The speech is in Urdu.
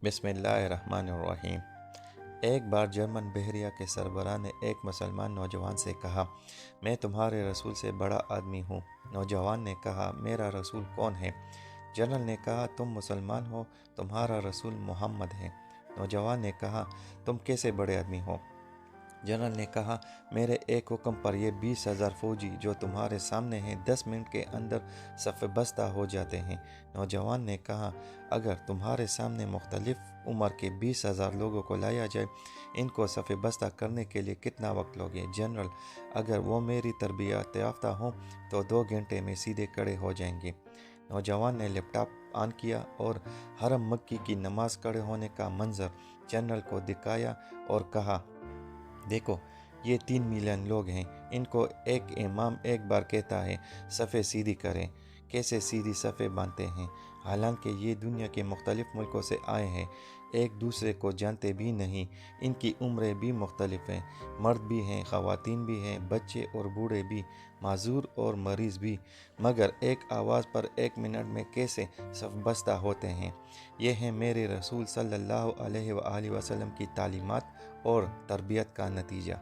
بسم اللہ الرحمن الرحیم۔ ایک بار جرمن بحریہ کے سربراہ نے ایک مسلمان نوجوان سے کہا، میں تمہارے رسول سے بڑا آدمی ہوں۔ نوجوان نے کہا، میرا رسول کون ہے؟ جنرل نے کہا، تم مسلمان ہو، تمہارا رسول محمد ہے۔ نوجوان نے کہا، تم کیسے بڑے آدمی ہو؟ جنرل نے کہا، میرے ایک حکم پر یہ 20,000 فوجی جو تمہارے سامنے ہیں 10 منٹ کے اندر صف بستہ ہو جاتے ہیں۔ نوجوان نے کہا، اگر تمہارے سامنے مختلف عمر کے 20,000 لوگوں کو لایا جائے، ان کو صف بستہ کرنے کے لیے کتنا وقت لوگے؟ جنرل، اگر وہ میری تربیت یافتہ ہوں تو 2 گھنٹے میں سیدھے کھڑے ہو جائیں گے۔ نوجوان نے لیپ ٹاپ آن کیا اور حرم مکی کی نماز کھڑے ہونے کا منظر جنرل کو دکھایا اور کہا، دیکھو، یہ 3 ملین لوگ ہیں، ان کو ایک امام ایک بار کہتا ہے صفیں سیدھی کریں، کیسے سیدھی صفیں باندھتے ہیں، حالانکہ یہ دنیا کے مختلف ملکوں سے آئے ہیں، ایک دوسرے کو جانتے بھی نہیں، ان کی عمریں بھی مختلف ہیں، مرد بھی ہیں، خواتین بھی ہیں، بچے اور بوڑھے بھی، معذور اور مریض بھی، مگر ایک آواز پر 1 منٹ میں کیسے صف بستہ ہوتے ہیں؟ یہ ہے میرے رسول صلی اللہ علیہ وآلہ وسلم کی تعلیمات اور تربیت کا نتیجہ۔